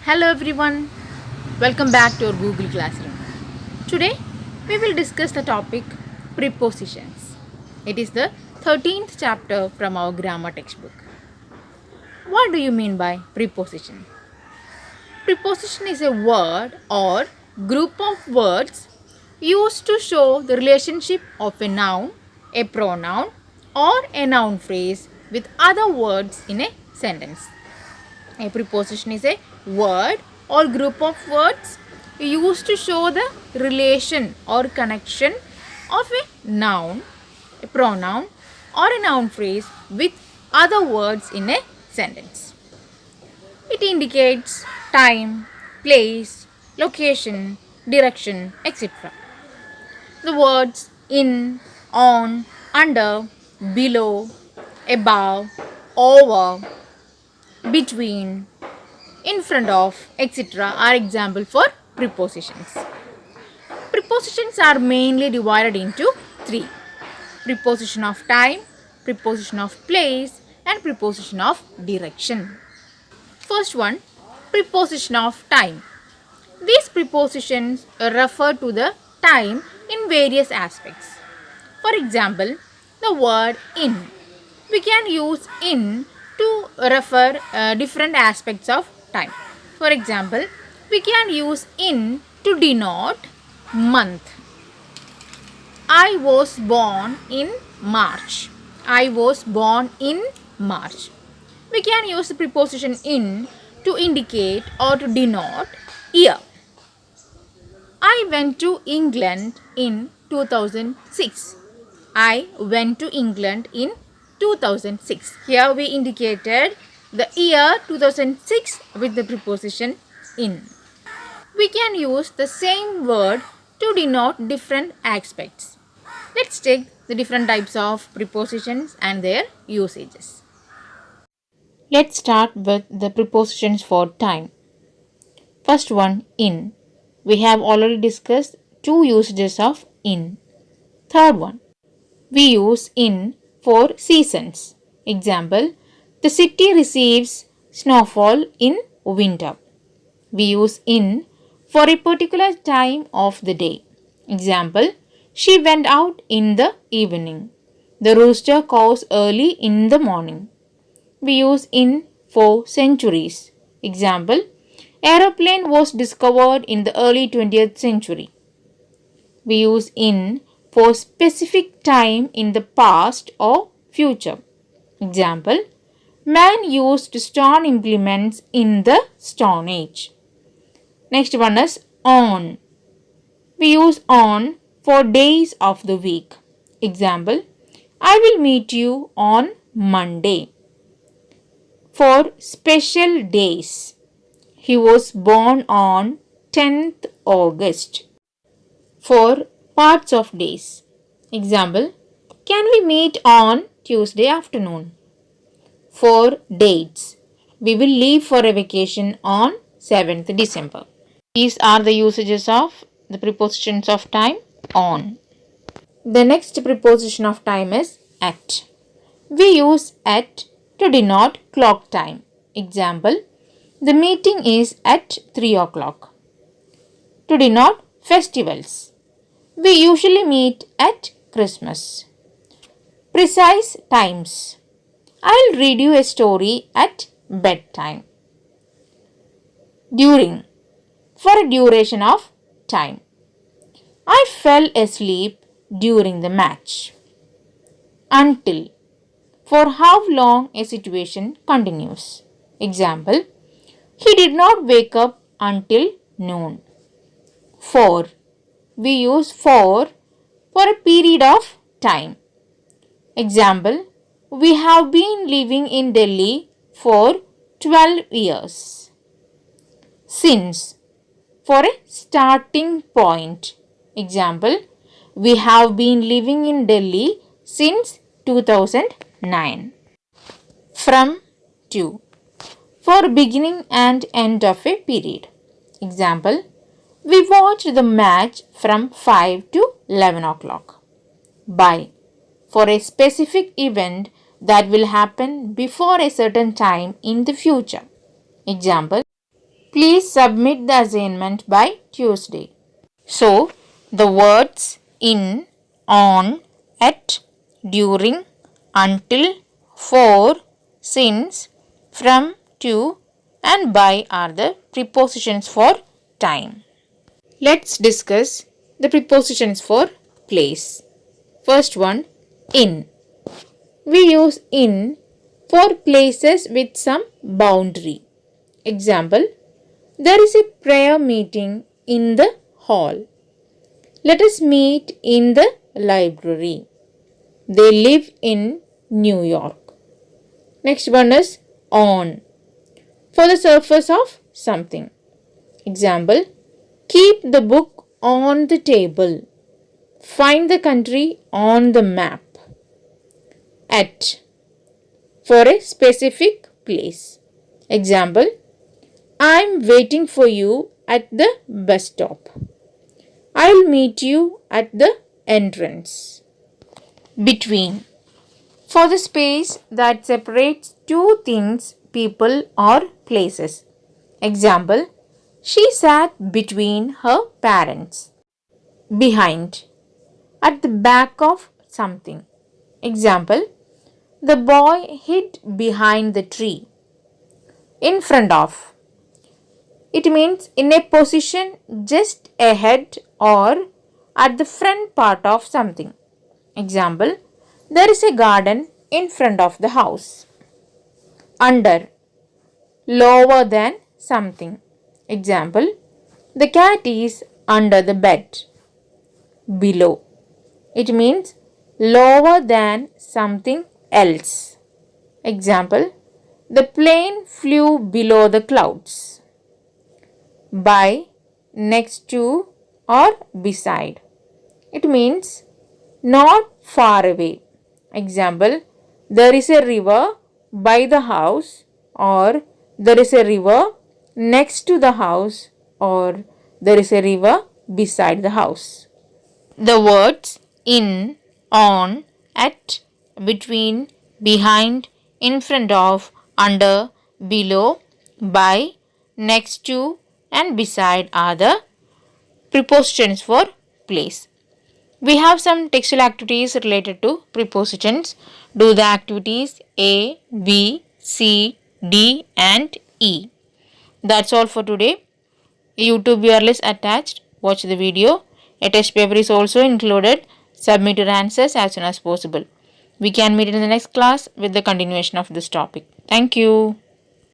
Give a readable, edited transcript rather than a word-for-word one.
Hello everyone, welcome back to our Google Classroom. Today we will discuss the topic prepositions. It is the 13th chapter from our grammar textbook. What do you mean by preposition? Preposition is a word or group of words used to show the relationship of a noun, a pronoun, or a noun phrase with other words in a sentence. A preposition is a word or group of words used to show the relation or connection of a noun, a pronoun, or a noun phrase with other words in a sentence. It indicates time, place, location, direction, etc. The words in, on, under, below, above, over, between, in front of, etc. are example for prepositions. Prepositions are mainly divided into three: preposition of time, preposition of place, and preposition of direction. First one, preposition of time. These prepositions refer to the time in various aspects. For example, the word in. We can use in to refer different aspects of time. For example, we can use in to denote month. I was born in March. I was born in March. We can use the preposition in to indicate or to denote year. I went to England in 2006. I went to England in 2006. Here we indicated the year 2006 with the preposition in. We can use the same word to denote different aspects. Let's take the different types of prepositions and their usages. Let's start with the prepositions for time. First one, in. We have already discussed two usages of in. Third one, we use in for seasons. Example, the city receives snowfall in winter. We use in for a particular time of the day. Example, she went out in the evening. The rooster crows early in the morning. We use in for centuries. Example, aeroplane was discovered in the early 20th century. We use in for specific time in the past or future. Example, man used stone implements in the Stone Age. Next one is on. We use on for days of the week. Example, I will meet you on Monday. For special days, he was born on 10th August. For parts of days. Example, can we meet on Tuesday afternoon? For dates, we will leave for a vacation on 7th December. These are the usages of the prepositions of time on. The next preposition of time is at. We use at to denote clock time. Example, the meeting is at 3 o'clock. To denote festivals, we usually meet at Christmas. Precise times. I'll read you a story at bedtime. During. For a duration of time. I fell asleep during the match. Until. For how long a situation continues. Example, he did not wake up until noon. For. We use for a period of time. Example, we have been living in Delhi for 12 years. Since, for a starting point. Example, we have been living in Delhi since 2009. From, to, for beginning and end of a period. Example, we watched the match from 5 to 11 o'clock. By, for a specific event that will happen before a certain time in the future. Example, Please submit the assignment by Tuesday. So, the words in, on, at, during, until, for, since, from, to, and by are the prepositions for time. Let's discuss the prepositions for place. First one, in. We use in for places with some boundary. Example, there is a prayer meeting in the hall. Let us meet in the library. They live in New York. Next one is on. For the surface of something. Example, keep the book on the table. Find the country on the map. At. For a specific place. Example, I am waiting for you at the bus stop. I'll meet you at the entrance. Between. For the space that separates two things, people, or places. Example, she sat between her parents. Behind. At the back of something. Example, the boy hid behind the tree. In front of. It means in a position just ahead or at the front part of something. Example, there is a garden in front of the house. Under. Lower than something. Example, the cat is under the bed. Below. It means lower than something else. Example, the plane flew below the clouds. By, next to, or beside. It means not far away. Example, there is a river by the house, or there is a river next to the house, or there is a river beside the house. The words in, on, at, between, behind, in front of, under, below, by, next to, and beside are the prepositions for place. We have some textual activities related to prepositions. Do the activities A, B, C, D, and E. That's all for today. A YouTube URL is attached. Watch the video. A test paper is also included. Submit your answers as soon as possible. We can meet in the next class with the continuation of this topic. Thank you.